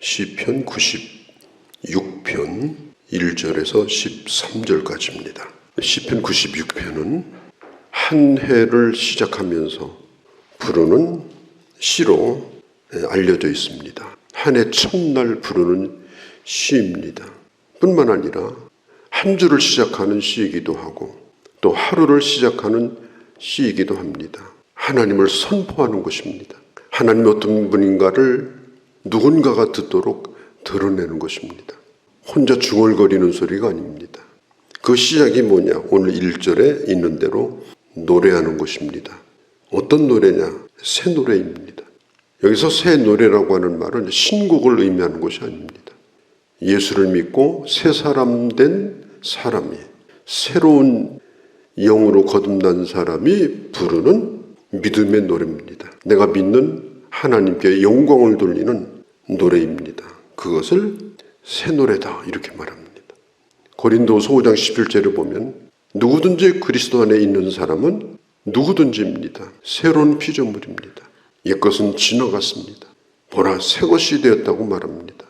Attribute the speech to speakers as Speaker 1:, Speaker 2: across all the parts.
Speaker 1: 시편 96편 1절에서 13절까지입니다. 시편 96편은 한 해를 시작하면서 부르는 시로 알려져 있습니다. 한 해 첫날 부르는 시입니다. 뿐만 아니라 한 주를 시작하는 시이기도 하고 또 하루를 시작하는 시이기도 합니다. 하나님을 선포하는 것입니다. 하나님이 어떤 분인가를 누군가가 듣도록 드러내는 것입니다. 혼자 중얼거리는 소리가 아닙니다. 그 시작이 뭐냐? 오늘 1절에 있는 대로 노래하는 것입니다. 어떤 노래냐? 새 노래입니다. 여기서 새 노래라고 하는 말은 신곡을 의미하는 것이 아닙니다. 예수를 믿고 새 사람 된 사람이, 새로운 영으로 거듭난 사람이 부르는 믿음의 노래입니다. 내가 믿는 하나님께 영광을 돌리는 노래입니다. 그것을 새 노래다 이렇게 말합니다. 고린도후서 5장 17절에 보면 누구든지 그리스도 안에 있는 사람은 누구든지입니다. 새로운 피조물입니다. 옛것은 지나갔습니다. 보라 새 것이 되었다고 말합니다.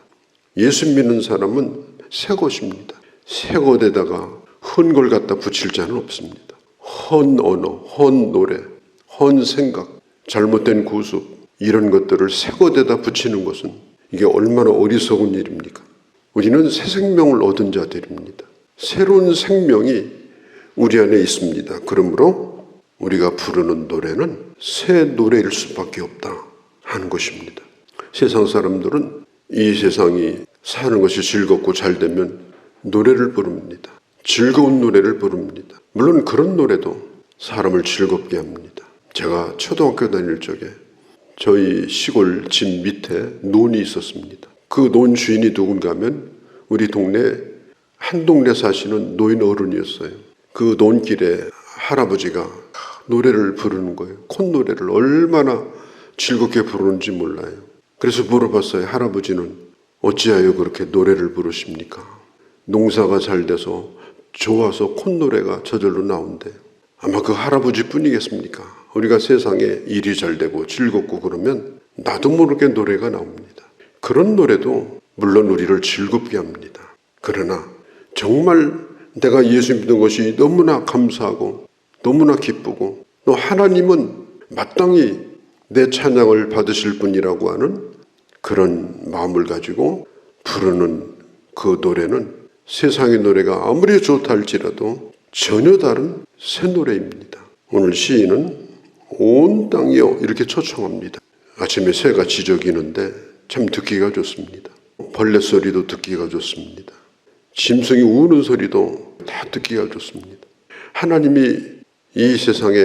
Speaker 1: 예수 믿는 사람은 새 것입니다. 새 것에다가 헌 걸 갖다 붙일 자는 없습니다. 헌 언어, 헌 노래, 헌 생각, 잘못된 구습 이런 것들을 새 것에다 붙이는 것은 이게 얼마나 어리석은 일입니까? 우리는 새 생명을 얻은 자들입니다. 새로운 생명이 우리 안에 있습니다. 그러므로 우리가 부르는 노래는 새 노래일 수밖에 없다 하는 것입니다. 세상 사람들은 이 세상이 사는 것이 즐겁고 잘 되면 노래를 부릅니다. 즐거운 노래를 부릅니다. 물론 그런 노래도 사람을 즐겁게 합니다. 제가 초등학교 다닐 적에 저희 시골 집 밑에 논이 있었습니다. 그 논 주인이 누군가 하면 우리 동네 한 동네 사시는 노인 어른이었어요. 그 논길에 할아버지가 노래를 부르는 거예요. 콧노래를 얼마나 즐겁게 부르는지 몰라요. 그래서 물어봤어요. 할아버지는 어찌하여 그렇게 노래를 부르십니까? 농사가 잘 돼서 좋아서 콧노래가 저절로 나온대요. 아마 그 할아버지 뿐이겠습니까? 우리가 세상에 일이 잘 되고 즐겁고 그러면 나도 모르게 노래가 나옵니다. 그런 노래도 물론 우리를 즐겁게 합니다. 그러나 정말 내가 예수 믿는 것이 너무나 감사하고 너무나 기쁘고 또 하나님은 마땅히 내 찬양을 받으실 분이라고 하는 그런 마음을 가지고 부르는 그 노래는 세상의 노래가 아무리 좋다 할지라도 전혀 다른 새 노래입니다. 오늘 시인은 온 땅이여 이렇게 초청합니다. 아침에 새가 지저귀는데 참 듣기가 좋습니다. 벌레 소리도 듣기가 좋습니다. 짐승이 우는 소리도 다 듣기가 좋습니다. 하나님이 이 세상에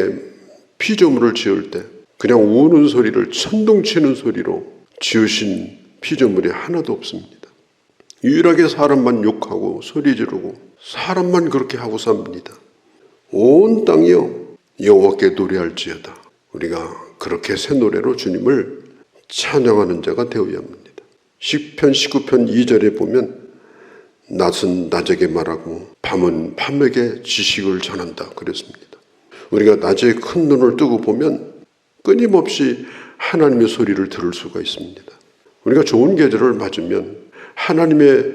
Speaker 1: 피조물을 지을 때 그냥 우는 소리를 천둥치는 소리로 지으신 피조물이 하나도 없습니다. 유일하게 사람만 욕하고 소리 지르고 사람만 그렇게 하고 삽니다. 온 땅이여 여호와께 노래할지어다. 우리가 그렇게 새 노래로 주님을 찬양하는 자가 되어야 합니다. 시편 19편 2절에 보면 낮은 낮에게 말하고 밤은 밤에게 지식을 전한다 그랬습니다. 우리가 낮에 큰 눈을 뜨고 보면 끊임없이 하나님의 소리를 들을 수가 있습니다. 우리가 좋은 계절을 맞으면 하나님의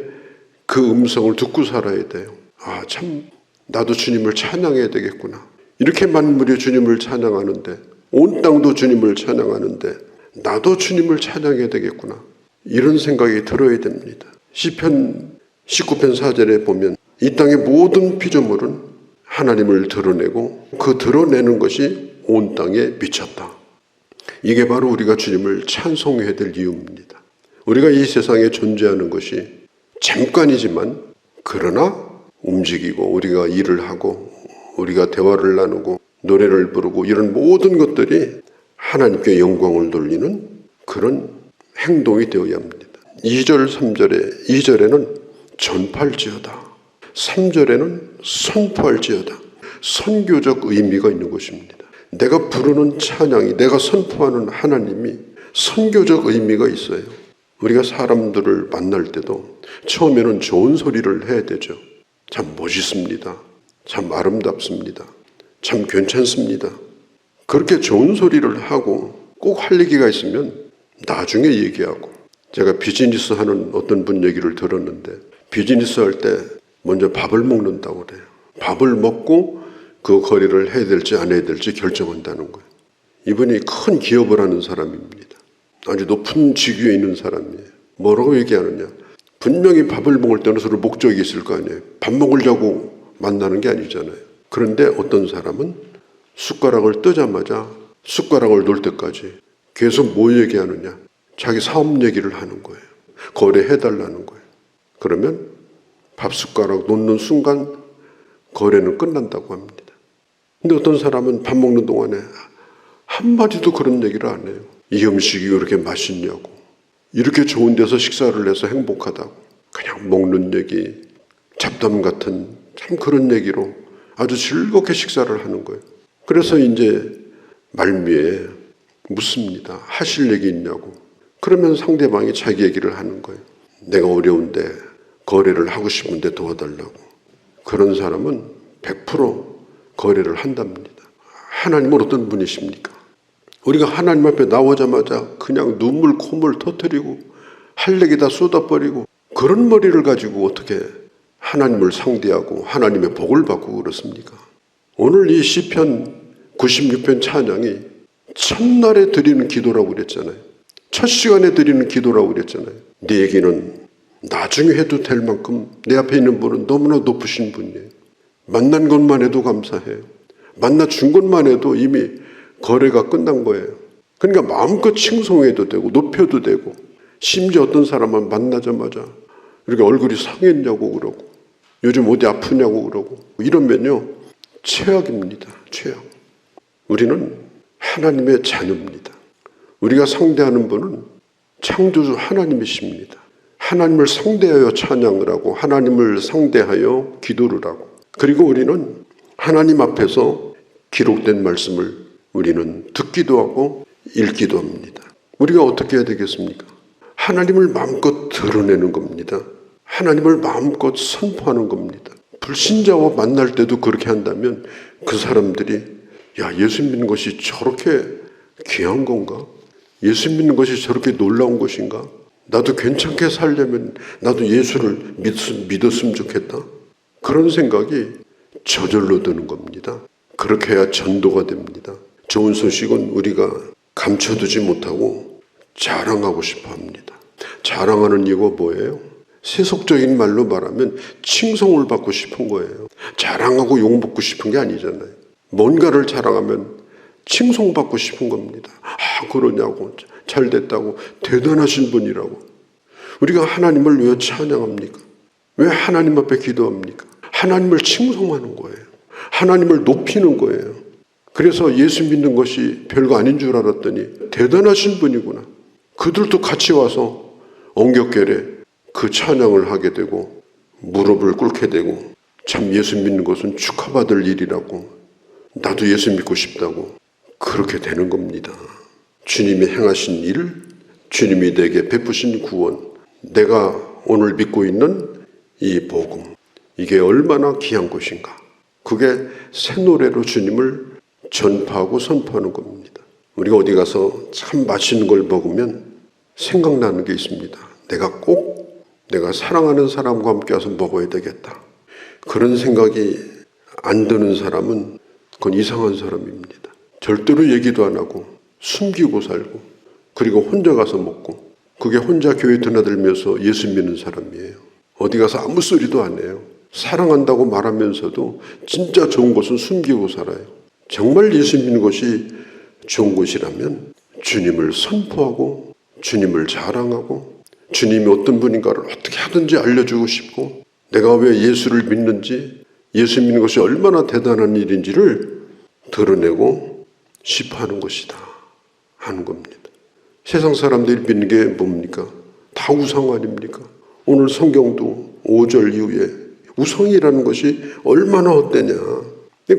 Speaker 1: 그 음성을 듣고 살아야 돼요. 아, 참 나도 주님을 찬양해야 되겠구나. 이렇게 만물이 주님을 찬양하는데 온 땅도 주님을 찬양하는데 나도 주님을 찬양해야 되겠구나. 이런 생각이 들어야 됩니다. 시편 19편 4절에 보면 이 땅의 모든 피조물은 하나님을 드러내고 그 드러내는 것이 온 땅에 미쳤다. 이게 바로 우리가 주님을 찬송해야 될 이유입니다. 우리가 이 세상에 존재하는 것이 잠깐이지만 그러나 움직이고 우리가 일을 하고 우리가 대화를 나누고 노래를 부르고 이런 모든 것들이 하나님께 영광을 돌리는 그런 행동이 되어야 합니다. 2절 3절에 2절에는 전파할지어다. 3절에는 선포할지어다. 선교적 의미가 있는 것입니다. 내가 부르는 찬양이 내가 선포하는 하나님이 선교적 의미가 있어요. 우리가 사람들을 만날 때도 처음에는 좋은 소리를 해야 되죠. 참 멋있습니다. 참 아름답습니다. 참 괜찮습니다. 그렇게 좋은 소리를 하고 꼭 할 얘기가 있으면 나중에 얘기하고 제가 비즈니스 하는 어떤 분 얘기를 들었는데 비즈니스 할 때 먼저 밥을 먹는다고 그래요. 밥을 먹고 그 거래를 해야 될지 안 해야 될지 결정한다는 거예요. 이분이 큰 기업을 하는 사람입니다. 아주 높은 직위에 있는 사람이에요. 뭐라고 얘기하느냐. 분명히 밥을 먹을 때는 서로 목적이 있을 거 아니에요. 밥 먹으려고 만나는 게 아니잖아요. 그런데 어떤 사람은 숟가락을 뜨자마자 숟가락을 놓을 때까지 계속 뭐 얘기하느냐. 자기 사업 얘기를 하는 거예요. 거래해달라는 거예요. 그러면 밥 숟가락 놓는 순간 거래는 끝난다고 합니다. 근데 어떤 사람은 밥 먹는 동안에 한마디도 그런 얘기를 안 해요. 이 음식이 이렇게 맛있냐고, 이렇게 좋은 데서 식사를 해서 행복하다고, 그냥 먹는 얘기, 잡담 같은 참 그런 얘기로 아주 즐겁게 식사를 하는 거예요. 그래서 이제 말미에 묻습니다. 하실 얘기 있냐고. 그러면 상대방이 자기 얘기를 하는 거예요. 내가 어려운데 거래를 하고 싶은데 도와달라고. 그런 사람은 100% 거래를 한답니다. 하나님은 어떤 분이십니까? 우리가 하나님 앞에 나오자마자 그냥 눈물 콧물 터뜨리고 할 얘기 다 쏟아버리고 그런 머리를 가지고 어떻게 하나님을 상대하고 하나님의 복을 받고 그렇습니까? 오늘 이 시편 96편 찬양이 첫날에 드리는 기도라고 그랬잖아요. 첫 시간에 드리는 기도라고 그랬잖아요. 내 얘기는 나중에 해도 될 만큼 내 앞에 있는 분은 너무나 높으신 분이에요. 만난 것만 해도 감사해요. 만나 준 것만 해도 이미 거래가 끝난 거예요. 그러니까 마음껏 칭송해도 되고 높여도 되고, 심지어 어떤 사람은 만나자마자 이렇게 얼굴이 상했냐고 그러고 요즘 어디 아프냐고 그러고 이러면요 최악입니다. 최악. 우리는 하나님의 자녀입니다. 우리가 상대하는 분은 창조주 하나님이십니다. 하나님을 상대하여 찬양을 하고 하나님을 상대하여 기도를 하고, 그리고 우리는 하나님 앞에서 기록된 말씀을 우리는 듣기도 하고 읽기도 합니다. 우리가 어떻게 해야 되겠습니까? 하나님을 마음껏 드러내는 겁니다. 하나님을 마음껏 선포하는 겁니다. 불신자와 만날 때도 그렇게 한다면 그 사람들이 야, 예수 믿는 것이 저렇게 귀한 건가? 예수 믿는 것이 저렇게 놀라운 것인가? 나도 괜찮게 살려면 나도 예수를 믿었으면 좋겠다. 그런 생각이 저절로 드는 겁니다. 그렇게 해야 전도가 됩니다. 좋은 소식은 우리가 감춰두지 못하고 자랑하고 싶어 합니다. 자랑하는 이유가 뭐예요? 세속적인 말로 말하면 칭송을 받고 싶은 거예요. 자랑하고 욕먹고 싶은 게 아니잖아요. 뭔가를 자랑하면 칭송받고 싶은 겁니다. 아, 그러냐고, 잘 됐다고, 대단하신 분이라고. 우리가 하나님을 왜 찬양합니까? 왜 하나님 앞에 기도합니까? 하나님을 칭송하는 거예요. 하나님을 높이는 거예요. 그래서 예수 믿는 것이 별거 아닌 줄 알았더니 대단하신 분이구나. 그들도 같이 와서 엉겹결에 그 찬양을 하게 되고 무릎을 꿇게 되고, 참 예수 믿는 것은 축하받을 일이라고, 나도 예수 믿고 싶다고 그렇게 되는 겁니다. 주님이 행하신 일, 주님이 내게 베푸신 구원, 내가 오늘 믿고 있는 이 복음, 이게 얼마나 귀한 것인가. 그게 새 노래로 주님을 전파하고 선포하는 겁니다. 우리가 어디 가서 참 맛있는 걸 먹으면 생각나는 게 있습니다. 내가 사랑하는 사람과 함께 와서 먹어야 되겠다. 그런 생각이 안 드는 사람은 그건 이상한 사람입니다. 절대로 얘기도 안 하고 숨기고 살고, 그리고 혼자 가서 먹고, 그게 혼자 교회 드나들면서 예수 믿는 사람이에요. 어디 가서 아무 소리도 안 해요. 사랑한다고 말하면서도 진짜 좋은 것은 숨기고 살아요. 정말 예수 믿는 것이 좋은 것이라면 주님을 선포하고 주님을 자랑하고 주님이 어떤 분인가를 어떻게 하든지 알려주고 싶고, 내가 왜 예수를 믿는지, 예수 믿는 것이 얼마나 대단한 일인지를 드러내고 싶어 하는 것이다 하는 겁니다. 세상 사람들이 믿는 게 뭡니까? 다 우상 아닙니까? 오늘 성경도 5절 이후에 우상이라는 것이 얼마나 헛되냐,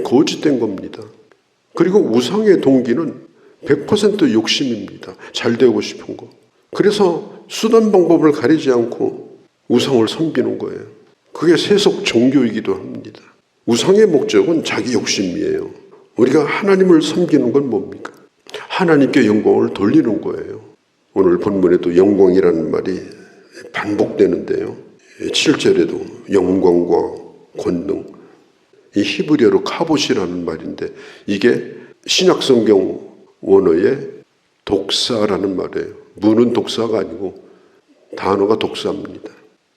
Speaker 1: 거짓된 겁니다. 그리고 우상의 동기는 100% 욕심입니다. 잘 되고 싶은 거. 그래서 수단 방법을 가리지 않고 우상을 섬기는 거예요. 그게 세속 종교이기도 합니다. 우상의 목적은 자기 욕심이에요. 우리가 하나님을 섬기는 건 뭡니까? 하나님께 영광을 돌리는 거예요. 오늘 본문에도 영광이라는 말이 반복되는데요. 7절에도 영광과 권능, 이 히브리어로 카봇이라는 말인데 이게 신약성경 원어의 독사라는 말이에요. 문은 독사가 아니고 단어가 독사입니다.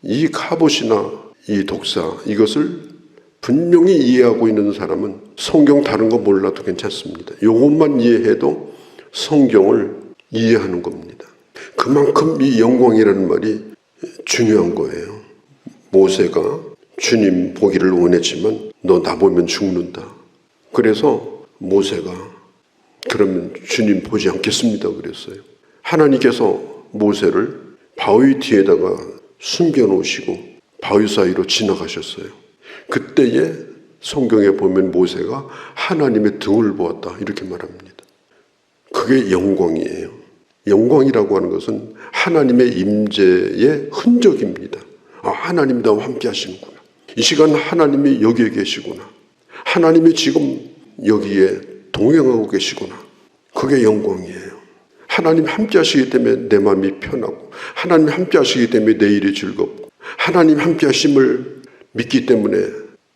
Speaker 1: 이 카봇이나 이 독사, 이것을 분명히 이해하고 있는 사람은 성경 다른 거 몰라도 괜찮습니다. 이것만 이해해도 성경을 이해하는 겁니다. 그만큼 이 영광이라는 말이 중요한 거예요. 모세가 주님 보기를 원했지만 너 나보면 죽는다. 그래서 모세가 그러면 주님 보지 않겠습니다 그랬어요. 하나님께서 모세를 바위 뒤에다가 숨겨놓으시고 바위 사이로 지나가셨어요. 그때에 성경에 보면 모세가 하나님의 등을 보았다 이렇게 말합니다. 그게 영광이에요. 영광이라고 하는 것은 하나님의 임재의 흔적입니다. 아, 하나님 나와 함께 하시는구나. 이 시간 하나님이 여기에 계시구나. 하나님이 지금 여기에 동행하고 계시구나. 그게 영광이에요. 하나님 함께 하시기 때문에 내 마음이 편하고, 하나님 함께 하시기 때문에 내 일이 즐겁고, 하나님 함께 하심을 믿기 때문에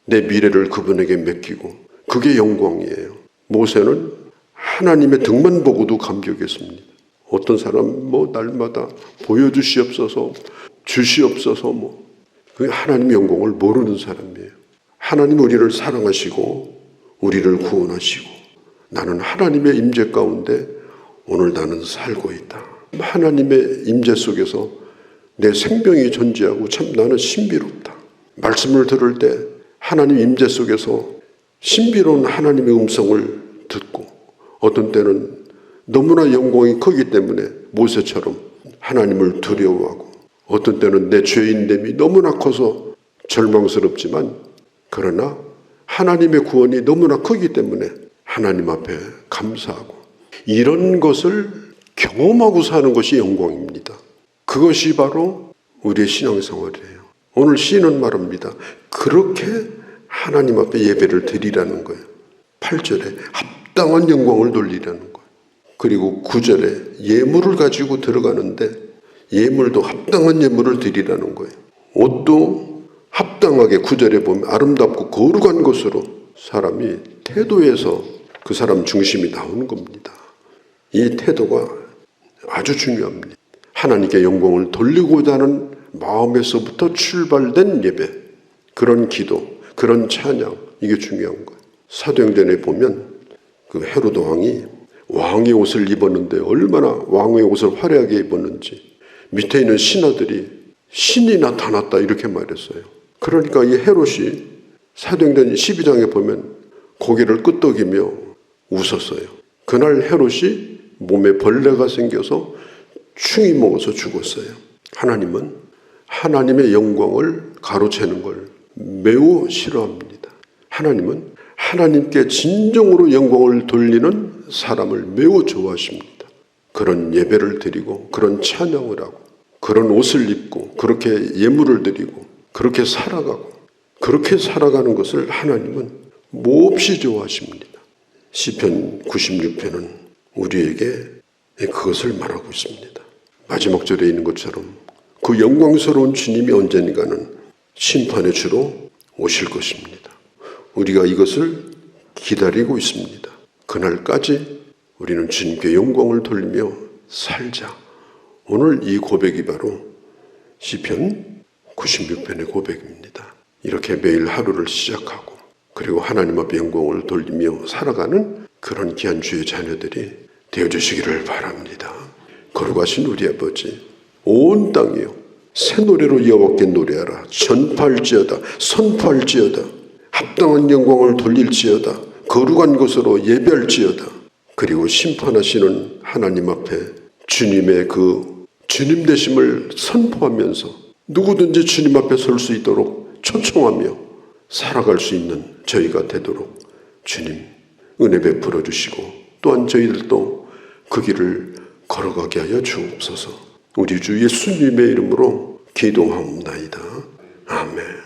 Speaker 1: 내 미래를 그분에게 맡기고, 그게 영광이에요. 모세는 하나님의 등만 보고도 감격했습니다. 어떤 사람 날마다 보여주시옵소서, 주시옵소서 그게 하나님의 영광을 모르는 사람이에요. 하나님 우리를 사랑하시고 우리를 구원하시고 나는 하나님의 임재 가운데 오늘 나는 살고 있다. 하나님의 임재 속에서 내 생명이 존재하고 참 나는 신비롭다. 말씀을 들을 때 하나님 임재 속에서 신비로운 하나님의 음성을 듣고 어떤 때는 너무나 영광이 크기 때문에 모세처럼 하나님을 두려워하고 어떤 때는 내 죄인됨이 너무나 커서 절망스럽지만 그러나 하나님의 구원이 너무나 크기 때문에 하나님 앞에 감사하고 이런 것을 경험하고 사는 것이 영광입니다. 그것이 바로 우리의 신앙생활이에요. 오늘 시인은 말합니다. 그렇게 하나님 앞에 예배를 드리라는 거예요. 8절에 합당한 영광을 돌리라는 거예요. 그리고 9절에 예물을 가지고 들어가는데 예물도 합당한 예물을 드리라는 거예요. 옷도 합당하게 9절에 보면 아름답고 거룩한 것으로 사람이 태도에서 그 사람 중심이 나오는 겁니다. 이 태도가 아주 중요합니다. 하나님께 영광을 돌리고자 하는 마음에서부터 출발된 예배, 그런 기도, 그런 찬양, 이게 중요한 거예요. 사도행전에 보면 그 헤로드 왕이 왕의 옷을 입었는데 얼마나 왕의 옷을 화려하게 입었는지 밑에 있는 신하들이 신이 나타났다 이렇게 말했어요. 그러니까 이 헤롯이 사도행전 12장에 보면 고개를 끄덕이며 웃었어요. 그날 헤롯이 몸에 벌레가 생겨서 충이 먹어서 죽었어요. 하나님은 하나님의 영광을 가로채는 걸 매우 싫어합니다. 하나님은 하나님께 진정으로 영광을 돌리는 사람을 매우 좋아하십니다. 그런 예배를 드리고 그런 찬양을 하고 그런 옷을 입고 그렇게 예물을 드리고 그렇게 살아가고 그렇게 살아가는 것을 하나님은 몹시 좋아하십니다. 시편 96편은 우리에게 그것을 말하고 있습니다. 마지막 절에 있는 것처럼 그 영광스러운 주님이 언젠가는 심판의 주로 오실 것입니다. 우리가 이것을 기다리고 있습니다. 그날까지 우리는 주님께 영광을 돌리며 살자. 오늘 이 고백이 바로 시편 96편의 고백입니다. 이렇게 매일 하루를 시작하고 그리고 하나님 앞에 영광을 돌리며 살아가는 그런 귀한 주의 자녀들이 되어주시기를 바랍니다. 거룩하신 우리 아버지, 온 땅이요 새 노래로 여호와께 노래하라. 전파할지어다, 선포할지어다, 합당한 영광을 돌릴지어다, 거룩한 것으로 예배할지어다. 그리고 심판하시는 하나님 앞에 주님의 그 주님 되심을 선포하면서 누구든지 주님 앞에 설 수 있도록 초청하며 살아갈 수 있는 저희가 되도록 주님 은혜 베풀어 주시고 또한 저희들도 그 길을 걸어가게 하여 주옵소서. 우리 주 예수님의 이름으로 기도하옵나이다. 아멘.